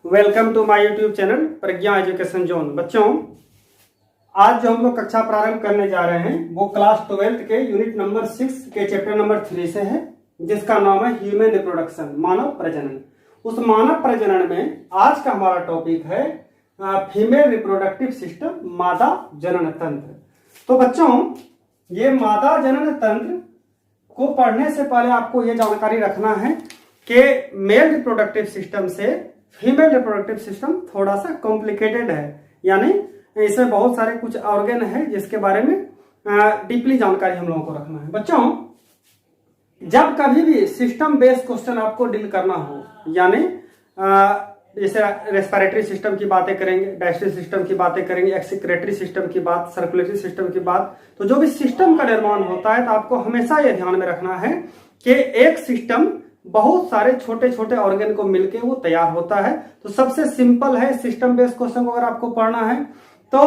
Welcome to my YouTube channel Pragya education zone. बच्चों, आज जो हम लोग कक्षा प्रारंभ करने जा रहे हैं वो क्लास 12 के यूनिट नंबर 6 के चैप्टर नंबर 3 से है, जिसका नाम है ह्यूमन रिप्रोडक्शन, मानव प्रजनन। उस मानव प्रजनन में आज का हमारा टॉपिक है फीमेल रिप्रोडक्टिव सिस्टम, मादा जनन तंत्र। तो बच्चों, ये मादा जनन तंत्र को पढ़ने से पहले आपको ये जानकारी रखना है कि मेल रिप्रोडक्टिव सिस्टम से फीमेल रिप्रोडक्टिव सिस्टम थोड़ा सा कॉम्प्लिकेटेड है, यानी इसमें बहुत सारे कुछ ऑर्गन है जिसके बारे में डीपली जानकारी हम लोगों को रखना है। बच्चों, जब कभी भी सिस्टम बेस्ड क्वेश्चन आपको डील करना हो, यानी जैसे रेस्पिरेटरी सिस्टम की बातें करेंगे, डाइजेस्टिव सिस्टम की बातें करेंगे, एक्सक्रीटरी सिस्टम की बात, सर्कुलेटरी सिस्टम की बात, तो जो भी सिस्टम का निर्माण होता है तो आपको हमेशा यह ध्यान में रखना है कि एक सिस्टम बहुत सारे छोटे छोटे ऑर्गन को मिलके वो तैयार होता है। तो सबसे सिंपल है सिस्टम बेस्ड क्वेश्चन को अगर आपको पढ़ना है तो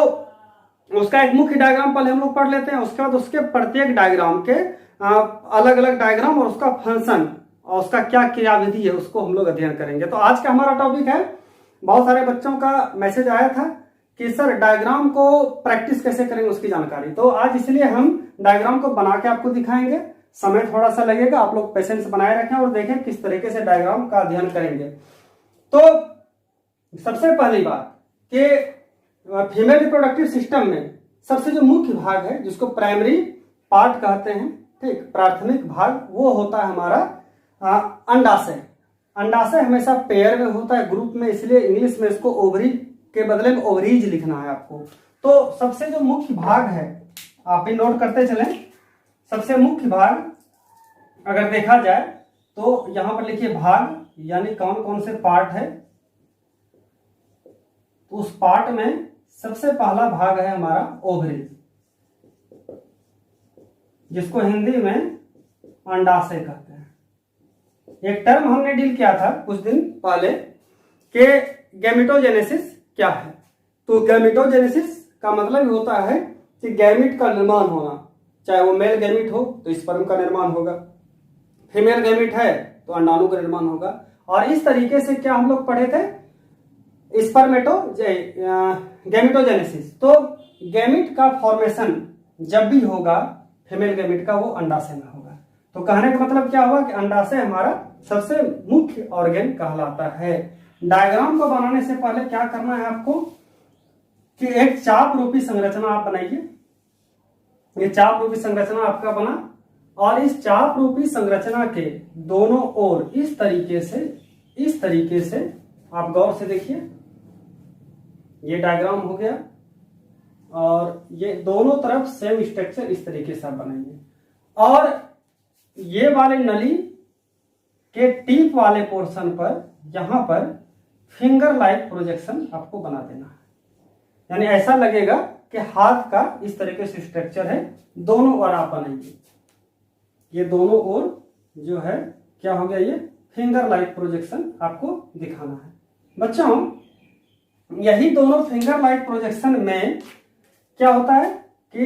उसका एक मुख्य डायग्राम पहले हम लोग पढ़ लेते हैं, उसके बाद उसके प्रत्येक डायग्राम के अलग अलग डायग्राम और उसका फंक्शन और उसका क्या क्रियाविधि है उसको हम लोग अध्ययन करेंगे। तो आज का हमारा टॉपिक है, बहुत सारे बच्चों का मैसेज आया था कि सर डायग्राम को प्रैक्टिस कैसे करेंगे उसकी जानकारी। तो आज इसलिए हम डायग्राम को बना के आपको दिखाएंगे। समय थोड़ा सा लगेगा, आप लोग पेशेंस बनाए रखें और देखें किस तरीके से डायग्राम का अध्ययन करेंगे। तो सबसे पहली बात कि फीमेल रिप्रोडक्टिव सिस्टम में सबसे जो मुख्य भाग है जिसको प्राइमरी पार्ट कहते हैं, ठीक, प्राथमिक भाग, वो होता है हमारा अंडाशय। अंडाशय हमेशा पेयर में होता है, ग्रुप में, इसलिए इंग्लिश में इसको ओवरी के बदले में ओवरीज लिखना है आपको। तो सबसे जो मुख्य भाग है आप भी नोट करते चलें। सबसे मुख्य भाग अगर देखा जाए तो यहां पर लिखिए भाग, यानी कौन कौन से पार्ट है। तो उस पार्ट में सबसे पहला भाग है हमारा ओवरी, जिसको हिंदी में अंडाशय कहते हैं। एक टर्म हमने डील किया था कुछ दिन पहले कि गैमेटोजेनेसिस क्या है। तो गैमेटोजेनेसिस का मतलब होता है कि गैमिट का निर्माण होना, चाहे वो मेल गैमिट हो तो स्पर्म का निर्माण होगा, फीमेल गैमिट है तो अंडाणु का निर्माण होगा। और इस तरीके से क्या हम लोग पढ़े थे, गैमेटोजेनेसिस। तो गैमिट का फॉर्मेशन जब भी होगा फीमेल गैमिट का, वो अंडाशय में होगा। तो कहने का मतलब क्या हुआ कि अंडाशय हमारा सबसे मुख्य ऑर्गन कहलाता है। डायग्राम को बनाने से पहले क्या करना है आपको कि एक चाप रूपी संरचना आप बनाइए। ये चाप रूपी संरचना आपका बना और इस चाप रूपी संरचना के दोनों ओर इस तरीके से आप गौर से देखिए, ये डायग्राम हो गया और ये दोनों तरफ सेम स्ट्रक्चर इस तरीके से आप बनाइए। और ये वाले नली के टिप वाले पोर्शन पर यहां पर फिंगर लाइक प्रोजेक्शन आपको बना देना है, यानी ऐसा लगेगा कि हाथ का इस तरीके से स्ट्रक्चर है, दोनों ओर आप बनाइए। ये दोनों ओर जो है क्या हो गया, ये फिंगर लाइक प्रोजेक्शन आपको दिखाना है। बच्चों, यही दोनों फिंगर लाइक प्रोजेक्शन में क्या होता है कि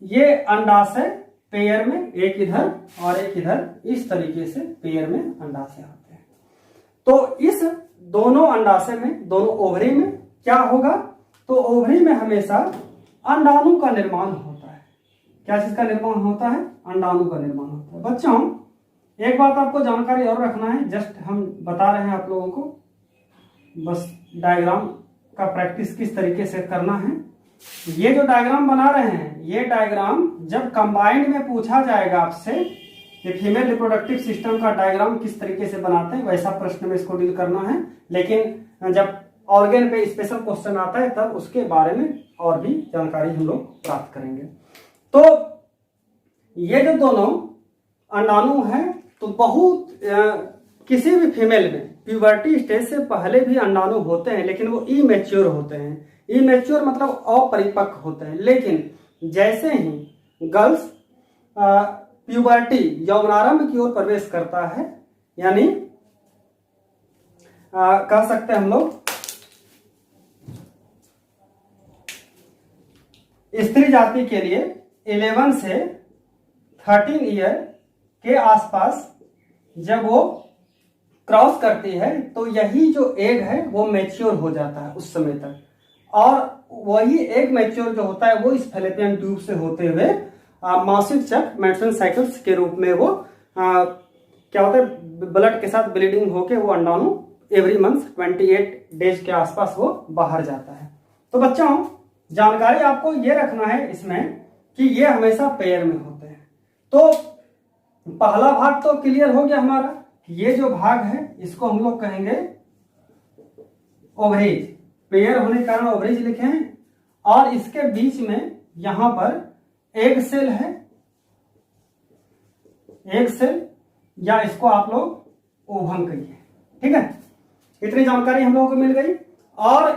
ये अंडाशय पेयर में एक इधर और एक इधर, इस तरीके से पेयर में अंडाशय होते हैं। तो इस दोनों अंडाशय में, दोनों ओवरी में क्या होगा, तो ओवरी में हमेशा अंडाणु का निर्माण होता है। क्या चीज का निर्माण होता है, अंडाणु का निर्माण होता है। बच्चों, एक बात आपको जानकारी और रखना है, जस्ट हम बता रहे हैं आप लोगों को, बस डायग्राम का प्रैक्टिस किस तरीके से करना है। ये जो डायग्राम बना रहे हैं, ये डायग्राम जब कंबाइंड में पूछा जाएगा आपसे कि फीमेल रिप्रोडक्टिव सिस्टम का डायग्राम किस तरीके से बनाते हैं, वैसा प्रश्न में इसको डील करना है। लेकिन जब ऑर्गन पे स्पेशल क्वेश्चन आता है तब उसके बारे में और भी जानकारी हम लोग प्राप्त करेंगे। तो ये जो दोनों अंडाणु हैं, तो बहुत किसी भी फीमेल में प्यूबर्टी स्टेज से पहले भी अंडाणु होते हैं, लेकिन वो इमेच्योर होते हैं। इमेच्योर मतलब अपरिपक्व होते हैं। लेकिन जैसे ही गर्ल्स प्यूबर्टी यौवनारंभ की ओर प्रवेश करता है, यानी कह सकते हैं हम लोग स्त्री जाति के लिए 11 से 13 ईयर के आसपास जब वो क्रॉस करती है तो यही जो एग है वो मैच्योर हो जाता है उस समय तक, और वही एग मैच्योर जो होता है वो इस फैलोपियन ट्यूब से होते हुए मासिक चक्र मेंस्ट्रुअल साइकिल्स के रूप में वो क्या होता है, ब्लड के साथ ब्लीडिंग होके वो अंडाणु एवरी मंथ 28 डेज के आसपास वो बाहर जाता है। तो बच्चों जानकारी आपको ये रखना है इसमें कि ये हमेशा पेयर में होते हैं। तो पहला भाग तो क्लियर हो गया हमारा, ये जो भाग है इसको हम लोग कहेंगे ओवरेज, पेयर होने के कारण ओवरेज लिखे हैं, और इसके बीच में यहां पर एग सेल है, एग सेल, या इसको आप लोग ओवम कहिए। ठीक है, इतनी जानकारी हम लोगों को मिल गई। और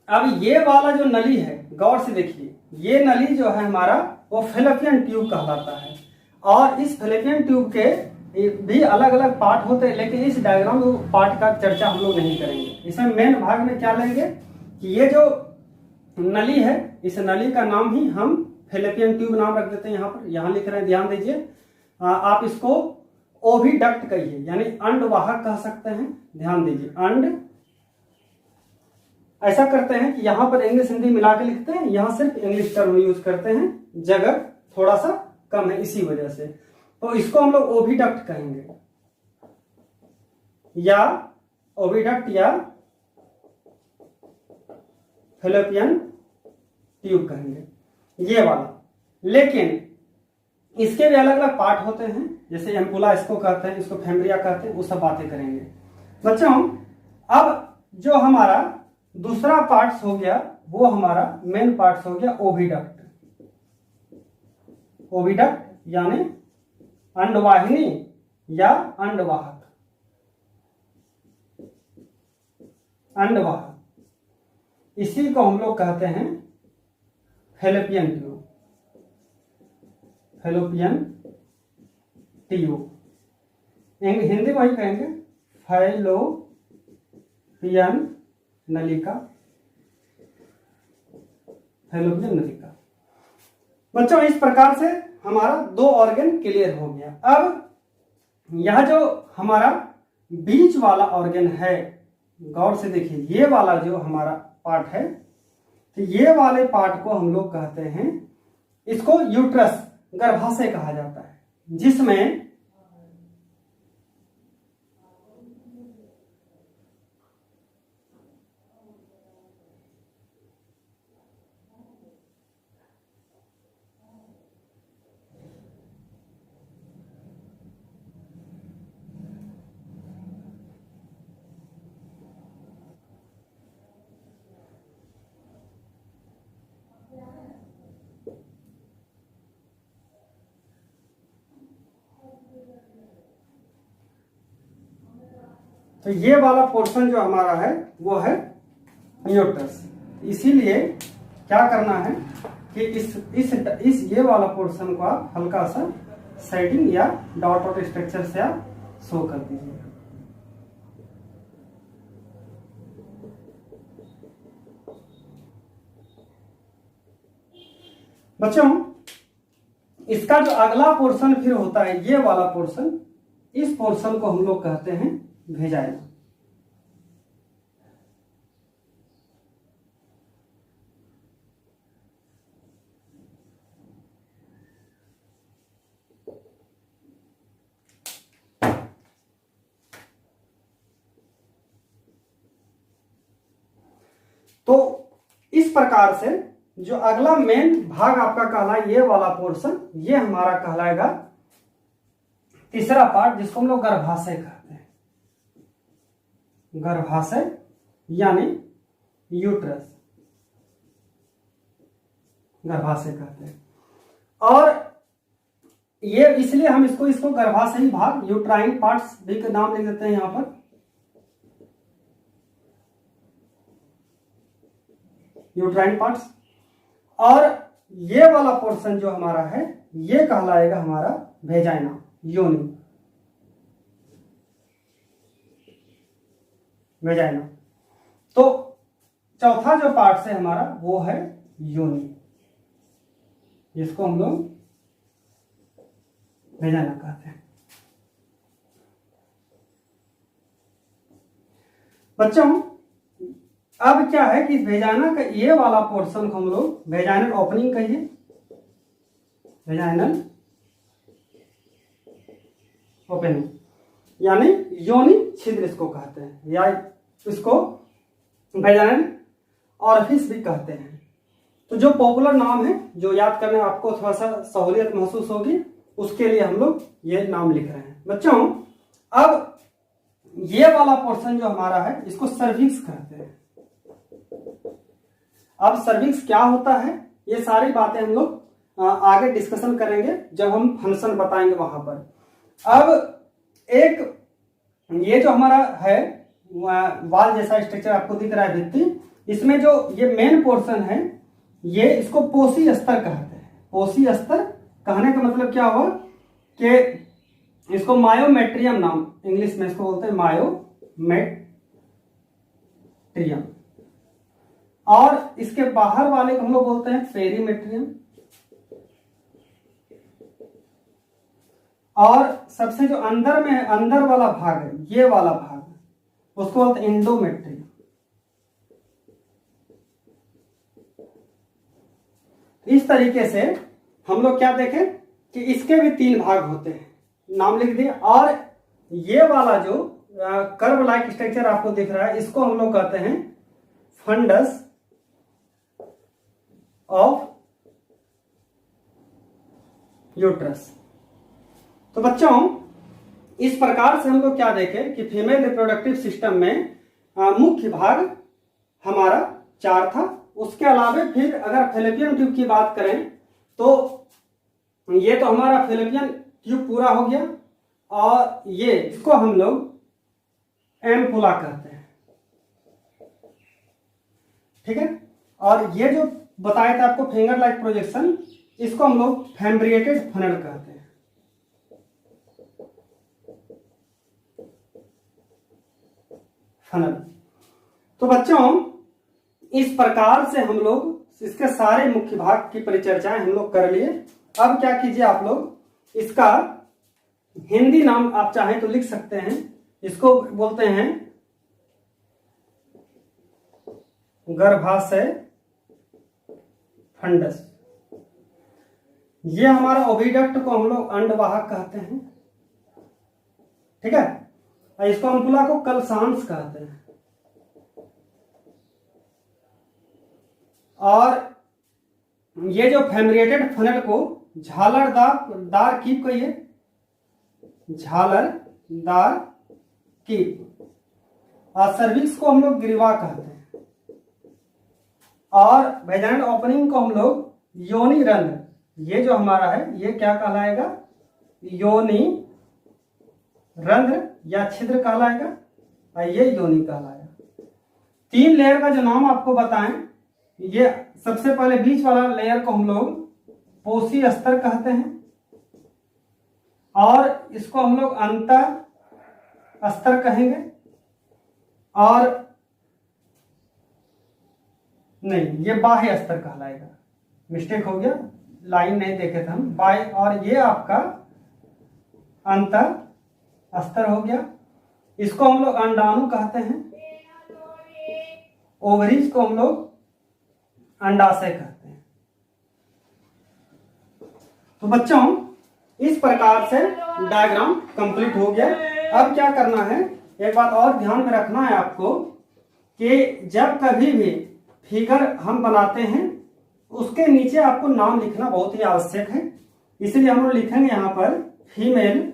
अब ये वाला जो नली है, गौर से देखिए, ये नली जो है हमारा वो फैलोपियन ट्यूब कहलाता है, और इस फैलोपियन ट्यूब के भी अलग अलग पार्ट होते हैं, लेकिन इस डायग्राम में पार्ट का चर्चा हम लोग नहीं करेंगे। इसमें मेन भाग में क्या लेंगे कि ये जो नली है, इस नली का नाम ही हम फैलोपियन ट्यूब नाम रख देते हैं। यहाँ पर यहाँ लिख रहे हैं, ध्यान दीजिए, आप इसको ओविडक्ट कहिए, यानी अंडवाहक कह सकते हैं। ध्यान दीजिए, अंड, ऐसा करते हैं कि यहां पर इंग्लिश हिंदी मिला के लिखते हैं, यहां सिर्फ इंग्लिश टर्म यूज करते हैं, जगह थोड़ा सा कम है इसी वजह से। तो इसको हम लोग ओविडक्ट कहेंगे, या ओविडक्ट या फैलोपियन ट्यूब कहेंगे, ये वाला। लेकिन इसके भी अलग अलग पार्ट होते हैं, जैसे एम्पुला इसको कहते हैं, इसको फेम्ब्रिया कहते हैं, वो सब बातें करेंगे। बच्चों अब जो हमारा दूसरा पार्ट्स हो गया वो हमारा मेन पार्ट्स हो गया ओविडक्ट। ओविडक्ट यानी अंडवाहिनी या अंडवाहक, अंडवाहक, इसी को हम लोग कहते हैं fallopian tube, fallopian tube. Hindi में ही कहेंगे फैलोपियन नलिका, फैलोपियन नलिका। बच्चों इस प्रकार से हमारा दो ऑर्गन क्लियर हो गया। अब यह जो हमारा बीच वाला ऑर्गन है, गौर से देखिए, ये वाला जो हमारा पार्ट है, तो ये वाले पार्ट को हम लोग कहते हैं, इसको यूट्रस, गर्भाशय कहा जाता है, जिसमें तो ये वाला पोर्शन जो हमारा है वो है यूट्रस। इसीलिए क्या करना है कि इस ये वाला पोर्शन को आप हल्का सा शेडिंग या डॉट डॉट स्ट्रक्चर से आप शो कर दीजिए। बच्चों इसका जो अगला पोर्शन फिर होता है, ये वाला पोर्शन, इस पोर्शन को हम लोग कहते हैं वेजाइना। तो इस प्रकार से जो अगला मेन भाग आपका कहलाए, ये वाला पोर्शन, ये हमारा कहलाएगा तीसरा पार्ट, जिसको हम लोग गर्भाशय कहते हैं। गर्भाशय यानी यूट्रस, गर्भाशय कहते हैं। और ये इसलिए हम इसको गर्भाशयी भाग, यूट्राइन पार्ट्स भी का नाम लिख देते हैं यहां पर, यूट्राइन पार्ट्स। और ये वाला पोर्शन जो हमारा है, ये कहलाएगा हमारा वेजाइना, योनि, वेजाइना। तो चौथा जो पार्ट है हमारा वो है योनि, जिसको हम लोग वेजाइना कहते हैं। बच्चों अब क्या है कि इस वेजाइना का ये वाला पोर्शन को हम लोग वेजाइनल ओपनिंग कहिए, वेजाइनल ओपनिंग यानी योनि छिद्र इसको कहते हैं, या इसको वेजाइनल ऑरिफिस भी कहते हैं। तो जो पॉपुलर नाम है, जो याद करने में आपको थोड़ा सा सहूलियत महसूस होगी, उसके लिए हम लोग ये नाम लिख रहे हैं। बच्चों अब ये वाला पोर्शन जो हमारा है इसको सर्विक्स कहते हैं। अब सर्विक्स क्या होता है, ये सारी बातें हम लोग आगे डिस्कशन करेंगे जब हम फंक्शन बताएंगे वहां पर। अब एक ये जो हमारा है वाल जैसा स्ट्रक्चर आपको दिख रहा है भित्ति, इसमें जो ये मेन पोर्शन है ये इसको पोसी अस्तर कहते हैं। पोसी अस्तर कहने का मतलब क्या हुआ कि इसको मायोमेट्रियम नाम इंग्लिश में इसको बोलते हैं, मायोमेट्रियम। और इसके बाहर वाले को हम लोग बोलते हैं पेरीमेट्रियम। और सबसे जो अंदर में है, अंदर वाला भाग है, ये वाला भाग उसको बोलते हैं इंडोमेट्रियम। इस तरीके से हम लोग क्या देखें कि इसके भी 3 भाग होते हैं, नाम लिख दिए। और ये वाला जो कर्व लाइक स्ट्रक्चर आपको दिख रहा है इसको हम लोग कहते हैं फंडस ऑफ यूट्रस। तो बच्चों इस प्रकार से हम लोग क्या देखें कि फीमेल रिप्रोडक्टिव सिस्टम में मुख्य भाग हमारा 4 था। उसके अलावा फिर अगर फैलोपियन ट्यूब की बात करें तो ये तो हमारा फैलोपियन ट्यूब पूरा हो गया, और ये इसको हम लोग एम्पुला कहते हैं, ठीक है। और ये जो बताया था आपको फिंगर लाइक प्रोजेक्शन, इसको हम लोग फैम्ब्रिएटेड फनल कहते हैं। फनल। तो बच्चों इस प्रकार से हम लोग इसके सारे मुख्य भाग की परिचर्चाएं हम लोग कर लिए। अब क्या कीजिए आप लोग, इसका हिंदी नाम आप चाहें तो लिख सकते हैं। इसको बोलते हैं गर्भाशय फंडस। ये हमारा ओविडक्ट को हम लोग अंडवाहक कहते हैं, ठीक है। इसको अम्पुला को कलसांस कहते हैं। और ये जो फैम्ब्रिएटेड फनल को झालरदार कीप कहिए, झालरदार कीप। और सर्विक्स को हम लोग ग्रीवा कहते हैं। और वेजाइनल ओपनिंग को हम लोग योनि रंध्र, ये जो हमारा है ये क्या कहलाएगा, योनि रंध्र या छिद्र कहलाएगा, और ये योनि कहलाएगा। 3 लेयर का जो नाम आपको बताएं, ये सबसे पहले बीच वाला लेयर को हम लोग पोसी अस्तर कहते हैं, और इसको हम लोग अंतर अस्तर कहेंगे। और नहीं, ये बाह्य अस्तर कहलाएगा, मिस्टेक हो गया, लाइन नहीं देखे थे हम, बाह्य। और ये आपका अंतर अस्तर हो गया। इसको हम लोग अंडाणु कहते हैं। ओवरीज को हम लोग अंडाशय कहते हैं। तो बच्चों इस प्रकार से डायग्राम कंप्लीट हो गया। अब क्या करना है, एक बात और ध्यान में रखना है आपको कि जब कभी भी फिगर हम बनाते हैं उसके नीचे आपको नाम लिखना बहुत ही आवश्यक है। इसलिए हम लोग लिखेंगे यहां पर female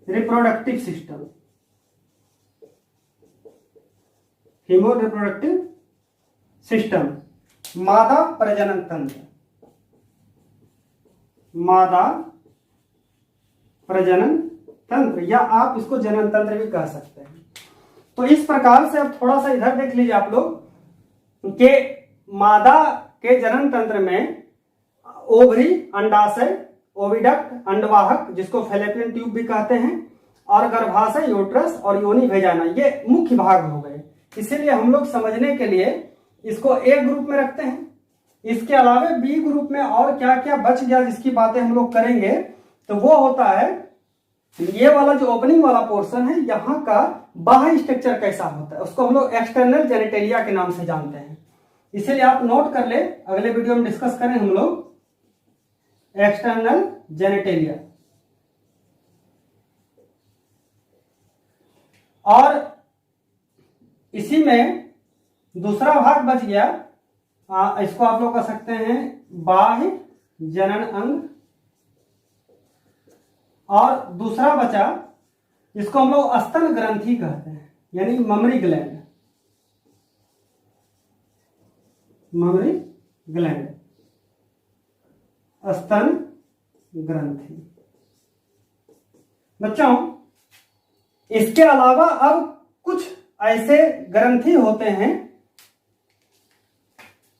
reproductive system, female reproductive system, मादा प्रजनन तंत्र, मादा प्रजनन तंत्र, या आप इसको जनन तंत्र भी कह सकते हैं। तो इस प्रकार से अब थोड़ा सा इधर देख लीजिए आप लोग कि मादा के जनन तंत्र में ओवरी, अंडाशय, ओविडक्ट, अंडवाहक जिसको फैलोपियन ट्यूब भी कहते हैं, और गर्भाशय, यूट्रस, और योनि वेजाइना, ये मुख्य भाग हो गए। इसीलिए हम लोग समझने के लिए इसको ए ग्रुप में रखते हैं। इसके अलावा बी ग्रुप में और क्या क्या बच गया जिसकी बातें हम लोग करेंगे, तो वो होता है ये वाला जो ओपनिंग वाला पोर्शन है, यहाँ का बाह्य स्ट्रक्चर कैसा होता है उसको हम लोग एक्सटर्नल जेनिटेलिया के नाम से जानते हैं। इसीलिए आप नोट कर ले, अगले वीडियो में डिस्कस करें हम लोग एक्सटर्नल जेनिटेलिया। और इसी में दूसरा भाग बच गया, इसको आप लोग कह सकते हैं बाह्य जनन अंग, और दूसरा बचा इसको हम लोग स्तन ग्रंथि कहते हैं, यानी ममरी ग्लैंड, ममरी ग्लैंड, स्तन ग्रंथि। बच्चों, इसके अलावा अब कुछ ऐसे ग्रंथि होते हैं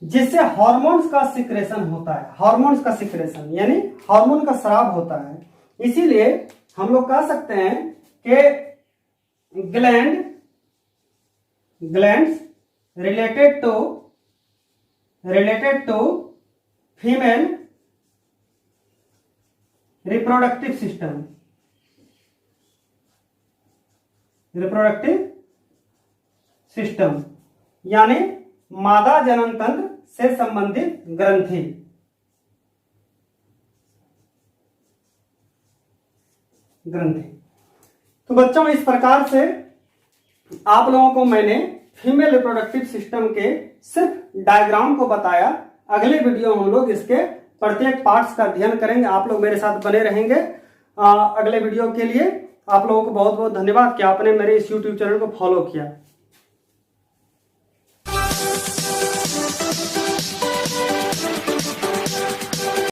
जिससे हार्मोन्स का सिक्रेशन होता है, हार्मोन्स का सिक्रेशन यानी हार्मोन का स्राव होता है। इसीलिए हम लोग कह सकते हैं कि glands related to female reproductive system यानी मादा जनन तंत्र से संबंधित ग्रंथि। तो बच्चों, इस प्रकार से आप लोगों को मैंने फीमेल रिप्रोडक्टिव सिस्टम के सिर्फ डायग्राम को बताया। अगले वीडियो में हम लोग इसके प्रत्येक पार्ट्स का अध्ययन करेंगे। आप लोग मेरे साथ बने रहेंगे। अगले वीडियो के लिए आप लोगों को बहुत बहुत धन्यवाद कि आपने मेरे इस YouTube चैनल को फॉलो किया।